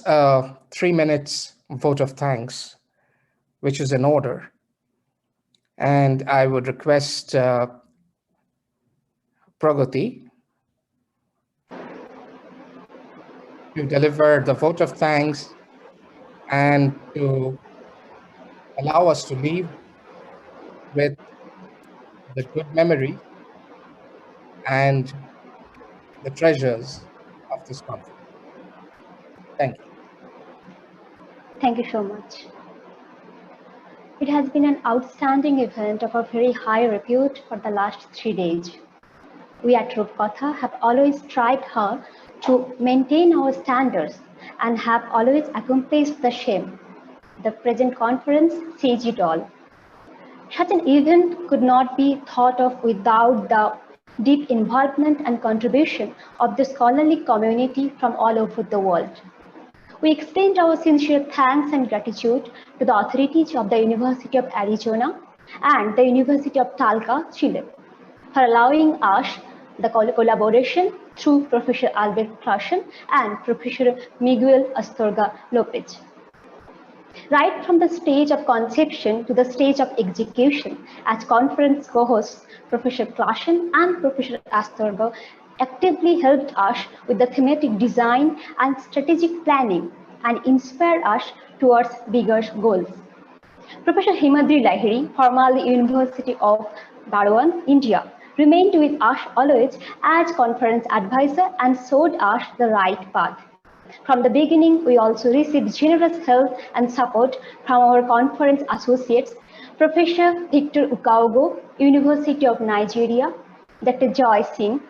a 3 minutes vote of thanks, which is in order. And I would request Pragati to deliver the vote of thanks and to allow us to leave with the good memory and the treasures of this conference. Thank you. Thank you so much. It has been an outstanding event of a very high repute for the last 3 days. We at Rupkatha have always tried hard to maintain our standards and have always accomplished the same. The present conference says it all. Such an event could not be thought of without the deep involvement and contribution of the scholarly community from all over the world. We extend our sincere thanks and gratitude to the authorities of the University of Arizona and the University of Talca, Chile, for allowing us the collaboration through Professor Albert Klassen and Professor Miguel Astorga Lopez. Right from the stage of conception to the stage of execution, as conference co-hosts, Professor Klassen and Professor Astorga actively helped us with the thematic design and strategic planning and inspired us towards bigger goals. Professor Himadri Lahiri, formerly University of Bardhaman, India, remained with us always as conference advisor and showed us the right path. From the beginning, we also received generous help and support from our conference associates, Professor Victor Ukaogo, University of Nigeria, Dr. Joy Singh,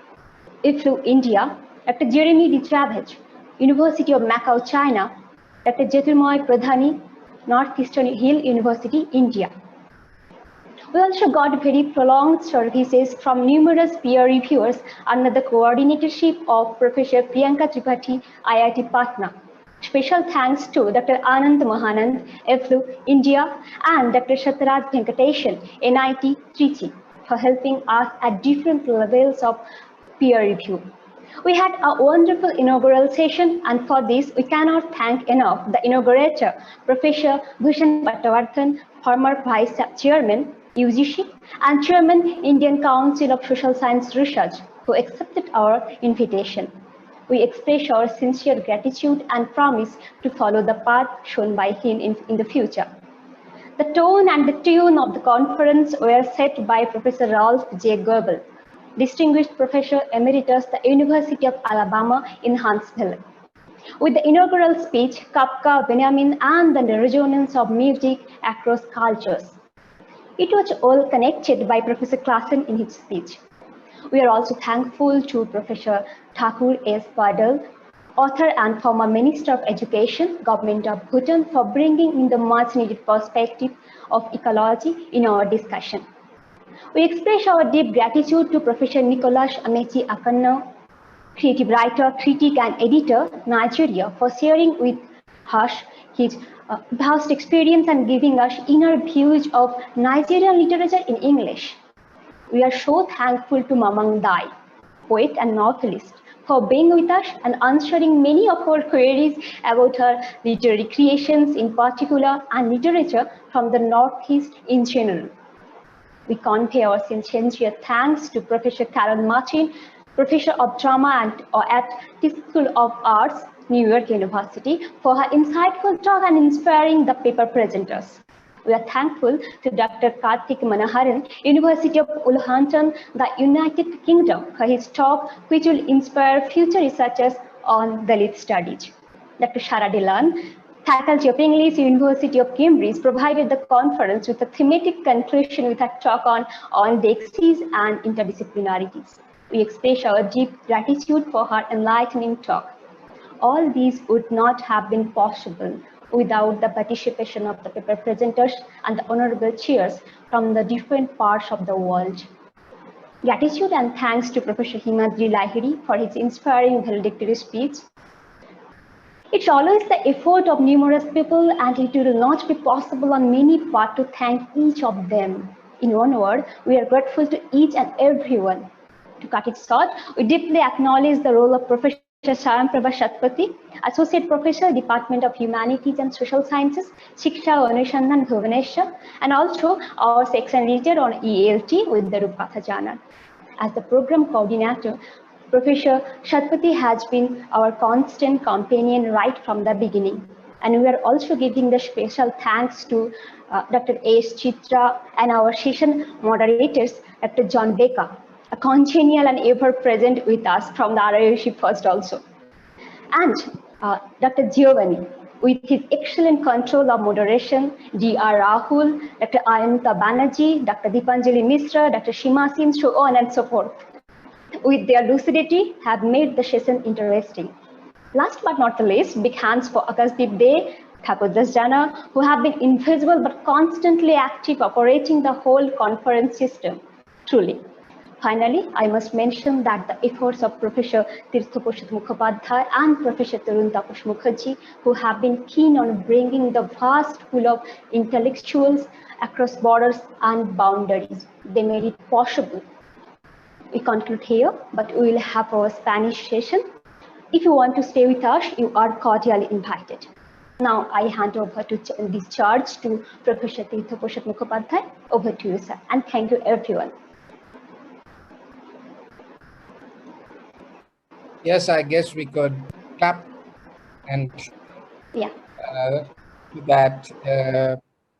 IFLU, India, Dr. Jeremy D. Travis, University of Macau, China, Dr. Jyotirmoy Pradhani, Northeastern Hill University, India. We also got very prolonged services from numerous peer reviewers under the coordinatorship of Professor Priyanka Tripathi, IIT Patna. Special thanks to Dr. Anand Mahanand, IFLU, India, and Dr. Satyaraj Venkatesan, NIT Trichy, for helping us at different levels of peer review. We had a wonderful inaugural session, and for this, we cannot thank enough the inaugurator, Professor Bhushan Patwardhan, former Vice Chairman, UGC, and Chairman, Indian Council of Social Science Research, who accepted our invitation. We express our sincere gratitude and promise to follow the path shown by him in the future. The tone and the tune of the conference were set by Professor Ralph J. Goebel, Distinguished Professor Emeritus, the University of Alabama in Huntsville. With the inaugural speech, Kafka, Benjamin, and the resonance of music across cultures. It was all connected by Professor Klassen in his speech. We are also thankful to Professor Thakur S. Padal, author and former Minister of Education, Government of Bhutan, for bringing in the much needed perspective of ecology in our discussion. We express our deep gratitude to Professor Nicholas Amechi Akanno, creative writer, critic, and editor, Nigeria, for sharing with us his vast experience and giving us inner views of Nigerian literature in English. We are so thankful to Mamang Dai, poet and novelist, for being with us and answering many of our queries about her literary creations in particular and literature from the Northeast in general. We convey our sincere thanks to Professor Carol Martin, Professor of Drama at the School of Arts, New York University, for her insightful talk and inspiring the paper presenters. We are thankful to Dr. Karthik Manoharan, University of Wolverhampton, the United Kingdom, for his talk, which will inspire future researchers on Dalit studies. Dr. Shara Dillon, Faculty of English, University of Cambridge, provided the conference with a thematic conclusion with a talk on Dexys and interdisciplinarities. We express our deep gratitude for her enlightening talk. All these would not have been possible without the participation of the paper presenters and the honorable chairs from the different parts of the world. Gratitude and thanks to Professor Himadri Lahiri for his inspiring valedictory speech. It's always the effort of numerous people, and it will not be possible on many parts to thank each of them. In one word, we are grateful to each and everyone. To cut it short, we deeply acknowledge the role of Professor Shayan Prabha Shatpathy, Associate Professor, Department of Humanities and Social Sciences, Shiksha Anushandhan Bhubaneswar, and also our section leader on ELT with the Rupakatha Journal. As the program coordinator, Professor Shatpathy has been our constant companion right from the beginning. And we are also giving the special thanks to Dr. A.S. Chitra and our session moderators, Dr. John Baker, a congenial and ever present with us from the RIOC first also. And Dr. Giovanni, with his excellent control of moderation, Dr. Rahul, Dr. Ayanta Banerjee, Dr. Dipanjali Mishra, Dr. Shima Sim, so on and so forth, with their lucidity, have made the session interesting. Last but not the least, big hands for Akashdeep Dey, Thakur Dasjana, who have been invisible but constantly active operating the whole conference system, truly. Finally, I must mention that the efforts of Professor Tirthoprasad Mukhopadhyay and Professor Tarun Taposh Mukherjee, who have been keen on bringing the vast pool of intellectuals across borders and boundaries. They made it possible. We conclude here, but we will have our Spanish session. If you want to stay with us, you are cordially invited. Now I hand over to this charge to Professor Tirthoprasad Mukhopadhyay. Over to you, sir, and thank you, everyone. Yes, I guess we could clap and Yeah. that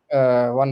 one